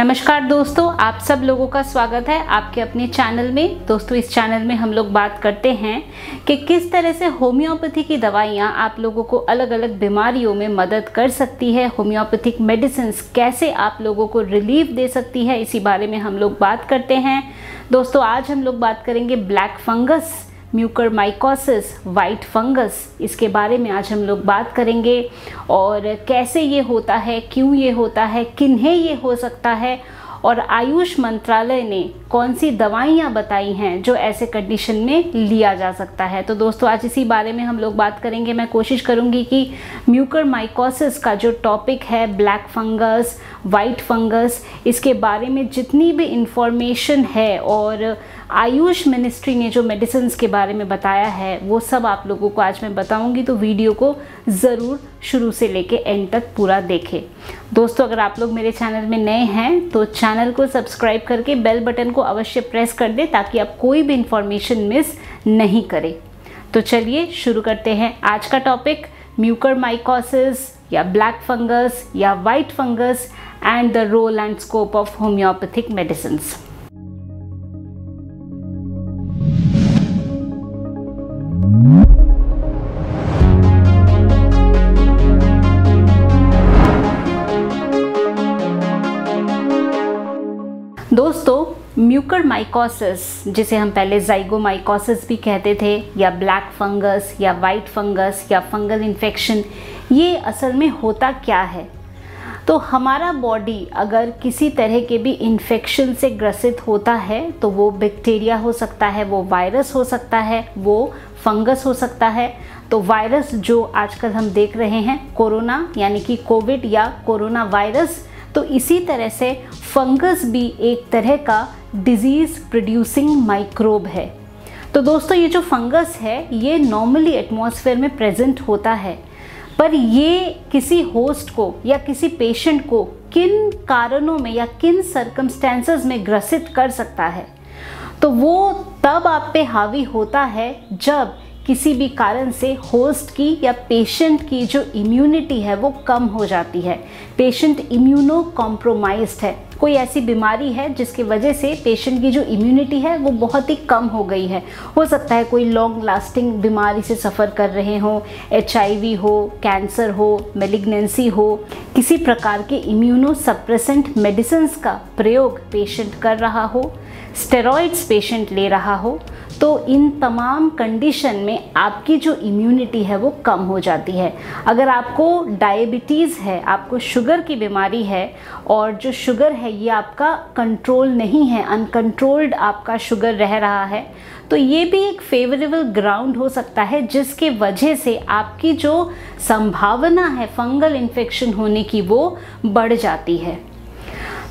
नमस्कार दोस्तों, आप सब लोगों का स्वागत है आपके अपने चैनल में। दोस्तों, इस चैनल में हम लोग बात करते हैं कि किस तरह से होम्योपैथी की दवाइयाँ आप लोगों को अलग अलग बीमारियों में मदद कर सकती है। होम्योपैथिक मेडिसिन्स कैसे आप लोगों को रिलीफ दे सकती है, इसी बारे में हम लोग बात करते हैं। दोस्तों, आज हम लोग बात करेंगे black fungus, mucormycosis, white fungus, इसके बारे में आज हम लोग बात करेंगे और कैसे ये होता है, क्यों ये होता है, किन्हें ये हो सकता है और आयुष मंत्रालय ने कौन सी दवाइयाँ बताई हैं जो ऐसे कंडीशन में लिया जा सकता है। तो दोस्तों, आज इसी बारे में हम लोग बात करेंगे। मैं कोशिश करूँगी कि म्यूकरमाइकोसिस का जो टॉपिक है, ब्लैक फंगस, वाइट फंगस, इसके बारे में जितनी भी इंफॉर्मेशन है और आयुष मिनिस्ट्री ने जो मेडिसिन्स के बारे में बताया है वो सब आप लोगों को आज मैं बताऊंगी। तो वीडियो को ज़रूर शुरू से लेके एंड तक पूरा देखें। दोस्तों, अगर आप लोग मेरे चैनल में नए हैं तो चैनल को सब्सक्राइब करके बेल बटन को अवश्य प्रेस कर दें ताकि आप कोई भी इंफॉर्मेशन मिस नहीं करें। तो चलिए शुरू करते हैं आज का टॉपिक, म्यूकरमाइकोसिस या ब्लैक फंगस या white fungus and the role and scope of homeopathic medicines. दोस्तों, म्यूकरमाइकोसिस, जिसे हम पहले ज़ाइगोमाइकोसिस भी कहते थे, या ब्लैक फंगस या वाइट फंगस या फंगल इन्फेक्शन, ये असल में होता क्या है? तो हमारा बॉडी अगर किसी तरह के भी इन्फेक्शन से ग्रसित होता है तो वो बैक्टीरिया हो सकता है, वो वायरस हो सकता है, वो फंगस हो सकता है। तो वायरस जो आजकल हम देख रहे हैं, कोरोना यानी कि कोविड या कोरोना वायरस, तो इसी तरह से फंगस भी एक तरह का डिजीज़ प्रोड्यूसिंग माइक्रोब है। तो दोस्तों, ये जो फंगस है ये नॉर्मली एटमॉस्फेयर में प्रेजेंट होता है, पर ये किसी होस्ट को या किसी पेशेंट को किन कारणों में या किन सर्कमस्टेंसेस में ग्रसित कर सकता है, तो वो तब आप पे हावी होता है जब किसी भी कारण से होस्ट की या पेशेंट की जो इम्यूनिटी है वो कम हो जाती है। पेशेंट इम्यूनो कॉम्प्रोमाइज्ड है, कोई ऐसी बीमारी है जिसकी वजह से पेशेंट की जो इम्यूनिटी है वो बहुत ही कम हो गई है। हो सकता है कोई लॉन्ग लास्टिंग बीमारी से सफ़र कर रहे हो, HIV हो, कैंसर हो, मेलिग्नेंसी हो, किसी प्रकार के इम्यूनो सप्रेसेंट मेडिसिन्स का प्रयोग पेशेंट कर रहा हो, स्टेरॉइड्स पेशेंट ले रहा हो, तो इन तमाम कंडीशन में आपकी जो इम्यूनिटी है वो कम हो जाती है। अगर आपको डायबिटीज़ है, आपको शुगर की बीमारी है और जो शुगर है ये आपका कंट्रोल नहीं है, अनकंट्रोल्ड आपका शुगर रह रहा है, तो ये भी एक फेवरेबल ग्राउंड हो सकता है जिसके वजह से आपकी जो संभावना है फंगल इन्फेक्शन होने की वो बढ़ जाती है।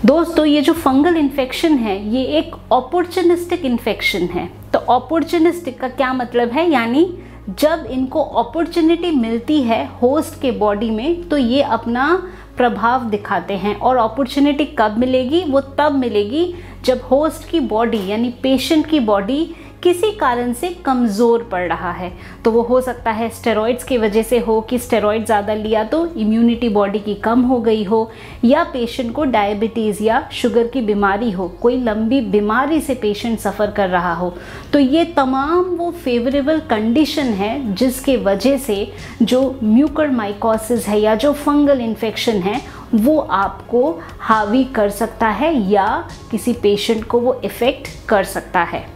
दोस्तों, ये जो फंगल इन्फेक्शन है ये एक अपॉर्चुनिस्टिक इन्फेक्शन है। तो अपॉर्चुनिस्टिक का क्या मतलब है? यानी जब इनको अपॉर्चुनिटी मिलती है होस्ट के बॉडी में तो ये अपना प्रभाव दिखाते हैं। और अपॉर्चुनिटी कब मिलेगी? वो तब मिलेगी जब होस्ट की बॉडी यानी पेशेंट की बॉडी किसी कारण से कमज़ोर पड़ रहा है। तो वो हो सकता है स्टेरॉइड्स की वजह से हो कि स्टेरॉइड ज़्यादा लिया तो इम्यूनिटी बॉडी की कम हो गई हो, या पेशेंट को डायबिटीज़ या शुगर की बीमारी हो, कोई लंबी बीमारी से पेशेंट सफ़र कर रहा हो। तो ये तमाम वो फेवरेबल कंडीशन है जिसके वजह से जो म्यूकरमाइकोसिस है या जो फंगल इन्फेक्शन है वो आपको हावी कर सकता है या किसी पेशेंट को वो इफ़ेक्ट कर सकता है।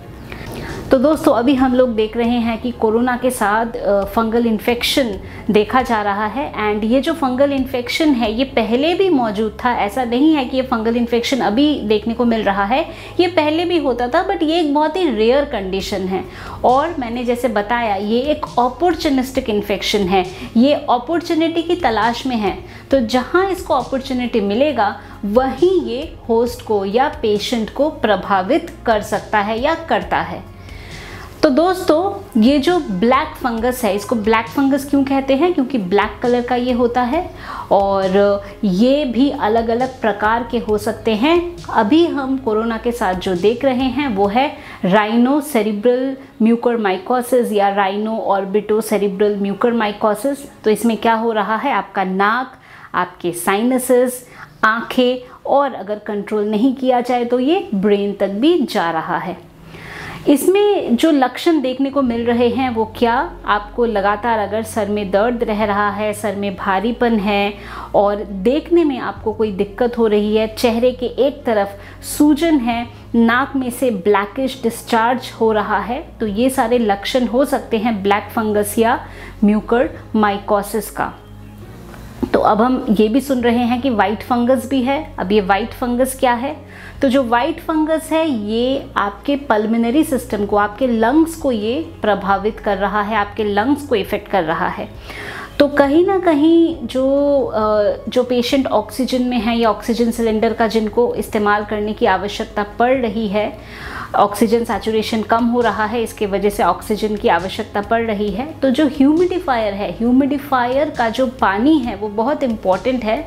तो दोस्तों, अभी हम लोग देख रहे हैं कि कोरोना के साथ फंगल इन्फेक्शन देखा जा रहा है। एंड ये जो फंगल इन्फेक्शन है ये पहले भी मौजूद था, ऐसा नहीं है कि ये फंगल इन्फेक्शन अभी देखने को मिल रहा है, ये पहले भी होता था, बट ये एक बहुत ही रेयर कंडीशन है। और मैंने जैसे बताया ये एक अपॉर्चुनिस्टिक इन्फेक्शन है, ये अपॉर्चुनिटी की तलाश में है। तो जहाँ इसको अपॉर्चुनिटी मिलेगा वहीं ये होस्ट को या पेशेंट को प्रभावित कर सकता है या करता है। तो दोस्तों, ये जो ब्लैक फंगस है, इसको ब्लैक फंगस क्यों कहते हैं? क्योंकि ब्लैक कलर का ये होता है और ये भी अलग अलग प्रकार के हो सकते हैं। अभी हम कोरोना के साथ जो देख रहे हैं वो है राइनो सेरिब्रल म्यूकरमाइकोसिस या राइनो ऑर्बिटो सेरिब्रल म्यूकरमाइकोसिस। तो इसमें क्या हो रहा है, आपका नाक, आपके साइनसेस, आँखें और अगर कंट्रोल नहीं किया जाए तो ये ब्रेन तक भी जा रहा है। इसमें जो लक्षण देखने को मिल रहे हैं वो क्या, आपको लगातार अगर सर में दर्द रह रहा है, सर में भारीपन है और देखने में आपको कोई दिक्कत हो रही है, चेहरे के एक तरफ सूजन है, नाक में से ब्लैकिश डिस्चार्ज हो रहा है, तो ये सारे लक्षण हो सकते हैं ब्लैक फंगस या म्यूकरमाइकोसिस का। तो अब हम ये भी सुन रहे हैं कि वाइट फंगस भी है। अब ये वाइट फंगस क्या है? तो जो वाइट फंगस है ये आपके पल्मोनरी सिस्टम को, आपके लंग्स को ये प्रभावित कर रहा है, आपके लंग्स को इफेक्ट कर रहा है। तो कहीं ना कहीं जो पेशेंट ऑक्सीजन में है या ऑक्सीजन सिलेंडर का जिनको इस्तेमाल करने की आवश्यकता पड़ रही है, ऑक्सीजन सैचुरेशन कम हो रहा है, इसके वजह से ऑक्सीजन की आवश्यकता पड़ रही है, तो जो ह्यूमिडिफायर है, ह्यूमिडिफायर का जो पानी है वो बहुत इम्पॉर्टेंट है।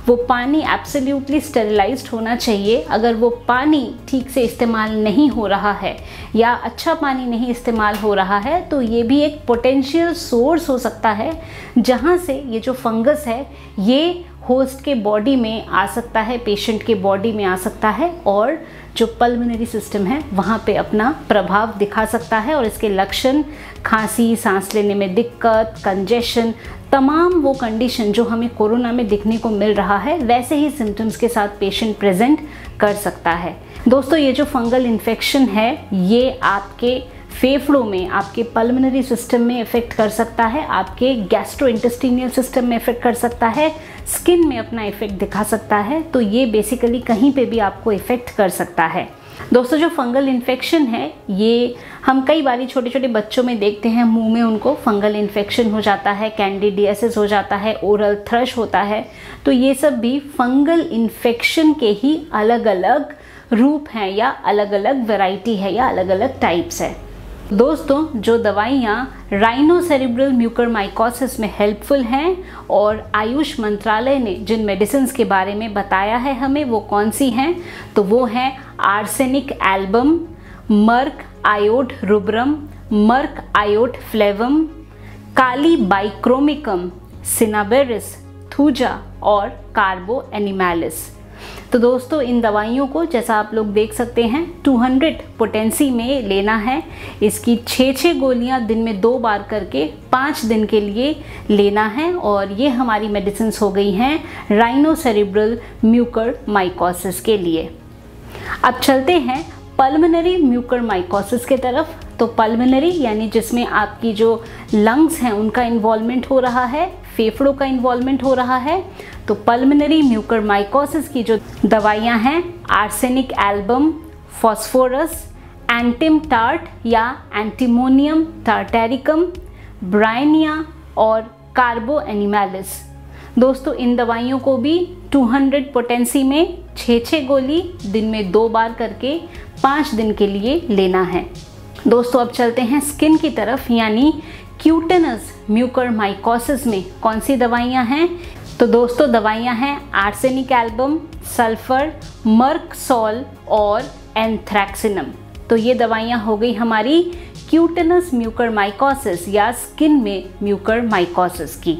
वो पानी एब्सोल्युटली स्टेरिलाइज्ड होना चाहिए। अगर वो पानी ठीक से इस्तेमाल नहीं हो रहा है या अच्छा पानी नहीं इस्तेमाल हो रहा है तो ये भी एक पोटेंशियल सोर्स हो सकता है जहाँ से ये जो फंगस है ये होस्ट के बॉडी में आ सकता है, पेशेंट के बॉडी में आ सकता है और जो पल्मोनरी सिस्टम है वहाँ पे अपना प्रभाव दिखा सकता है। और इसके लक्षण खांसी, सांस लेने में दिक्कत, कंजेशन, तमाम वो कंडीशन जो हमें कोरोना में दिखने को मिल रहा है वैसे ही सिम्टम्स के साथ पेशेंट प्रेजेंट कर सकता है। दोस्तों, ये जो फंगल इन्फेक्शन है ये आपके फेफड़ों में, आपके पल्मोनरी सिस्टम में इफेक्ट कर सकता है, आपके गैस्ट्रोइंटेस्टिनियल सिस्टम में इफेक्ट कर सकता है, स्किन में अपना इफेक्ट दिखा सकता है। तो ये बेसिकली कहीं पे भी आपको इफेक्ट कर सकता है। दोस्तों, जो फंगल इन्फेक्शन है ये हम कई बारी छोटे छोटे बच्चों में देखते हैं, मुंह में उनको फंगल इन्फेक्शन हो जाता है, कैंडिडियासिस हो जाता है, ओरल थ्रश होता है। तो ये सब भी फंगल इन्फेक्शन के ही अलग अलग रूप हैं या अलग अलग वैरायटी है या अलग अलग टाइप्स है। दोस्तों, जो दवाइयाँ राइनोसेरेब्रल म्यूकरमाइकोसिस में हेल्पफुल हैं और आयुष मंत्रालय ने जिन मेडिसिन के बारे में बताया है हमें वो कौन सी हैं, तो वो हैं आर्सेनिक एल्बम, मर्क आयोड रुब्रम, मर्क आयोड फ्लेवम, काली बाइक्रोमिकम, सिनाबेरिस, थूजा और कार्बो एनिमैलिस। तो दोस्तों, इन दवाइयों को जैसा आप लोग देख सकते हैं 200 पोटेंसी में लेना है। इसकी 6 गोलियां दिन में 2 बार करके 5 दिन के लिए लेना है। और ये हमारी मेडिसिन हो गई हैं राइनोसेरेब्रल म्यूकरमाइकोसिस के लिए। अब चलते हैं पल्मोनरी म्यूकरमाइकोसिस के तरफ। तो पल्मोनरी यानी जिसमें आपकी जो लंग्स हैं उनका इन्वॉल्वमेंट हो रहा है, फेफड़ों का इन्वॉल्वमेंट हो रहा है। तो पल्मोनरी म्यूकरमाइकोसिस की जो दवाइयां हैं arsenic album, phosphorus, Antim tart या एंटीमोनियम टार्टेरिकम, ब्रायनिया और कार्बो एनिमैलिस। दोस्तों, इन दवाइयों को भी 200 पोटेंसी में 6 गोली दिन में 2 बार करके 5 दिन के लिए लेना है। दोस्तों, अब चलते हैं स्किन की तरफ, यानी क्यूटेनस म्यूकरमाइकोसिस में कौन सी दवाइयाँ हैं। तो दोस्तों, दवाइयाँ हैं आर्सेनिक एल्बम, सल्फर, मर्कसोल और एंथ्रैक्सिनम। तो ये दवाइयाँ हो गई हमारी क्यूटेनस म्यूकरमाइकोसिस या स्किन में म्यूकरमाइकोसिस की।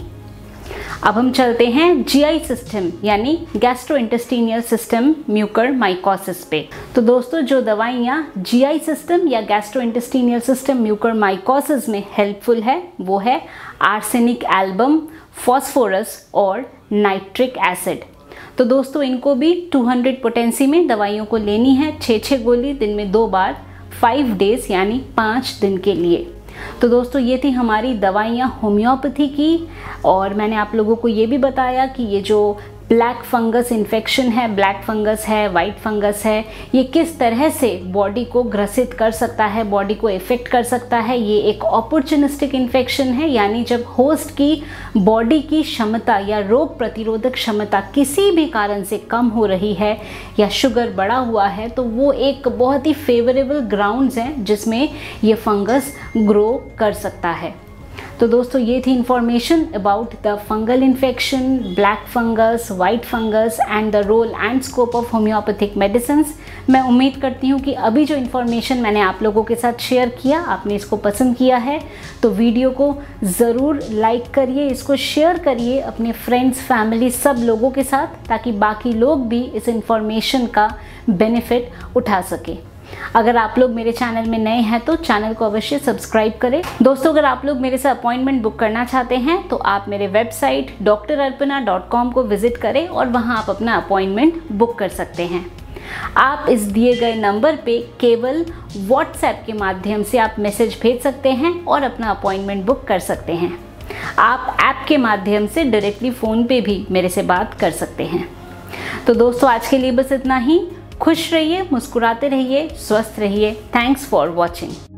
अब हम चलते हैं जीआई सिस्टम यानी गैस्ट्रोइंटेस्टिनियल सिस्टम म्यूकरमाइकोसिस पे। तो दोस्तों, जो दवाइयाँ जीआई सिस्टम या गैस्ट्रोइंटेस्टिनियल सिस्टम म्यूकरमाइकोसिस में हेल्पफुल है वो है आर्सेनिक एल्बम, फॉस्फोरस और नाइट्रिक एसिड। तो दोस्तों, इनको भी 200 पोटेंसी में दवाइयों को लेनी है, 6 गोली दिन में 2 बार 5 डेज यानी 5 दिन के लिए। तो दोस्तों, ये थी हमारी दवाइयाँ होम्योपैथी की। और मैंने आप लोगों को ये भी बताया कि ये जो ब्लैक फंगस इन्फेक्शन है, ब्लैक फंगस है, वाइट फंगस है, ये किस तरह से बॉडी को ग्रसित कर सकता है, बॉडी को इफेक्ट कर सकता है। ये एक अपॉर्चुनिस्टिक इन्फेक्शन है, यानी जब होस्ट की बॉडी की क्षमता या रोग प्रतिरोधक क्षमता किसी भी कारण से कम हो रही है या शुगर बढ़ा हुआ है तो वो एक बहुत ही फेवरेबल ग्राउंड्स हैं जिसमें ये फंगस ग्रो कर सकता है। तो दोस्तों ये थी information about the fungal infection, black fungus, white fungus and the role and scope of homeopathic medicine. मैं उम्मीद करती हूँ कि अभी जो इन्फॉर्मेशन मैंने आप लोगों के साथ शेयर किया, आपने इसको पसंद किया है, तो वीडियो को ज़रूर लाइक करिए, इसको शेयर करिए अपने फ्रेंड्स, फैमिली, सब लोगों के साथ, ताकि बाकी लोग भी इस इंफॉर्मेशन का बेनिफिट उठा सके। अगर आप लोग मेरे चैनल में नए हैं तो चैनल को अवश्य सब्सक्राइब करें। दोस्तों, अगर आप लोग मेरे से अपॉइंटमेंट बुक करना चाहते हैं तो आप मेरे वेबसाइट drarpana.com को विजिट करें और वहां आप अपना अपॉइंटमेंट बुक कर सकते हैं। आप इस दिए गए नंबर पे केवल व्हाट्सएप के माध्यम से आप मैसेज भेज सकते हैं और अपना अपॉइंटमेंट बुक कर सकते हैं। आप ऐप के माध्यम से डायरेक्टली फ़ोन पे भी मेरे से बात कर सकते हैं। तो दोस्तों, आज के लिए बस इतना ही। खुश रहिए, मुस्कुराते रहिए, स्वस्थ रहिए। Thanks for watching.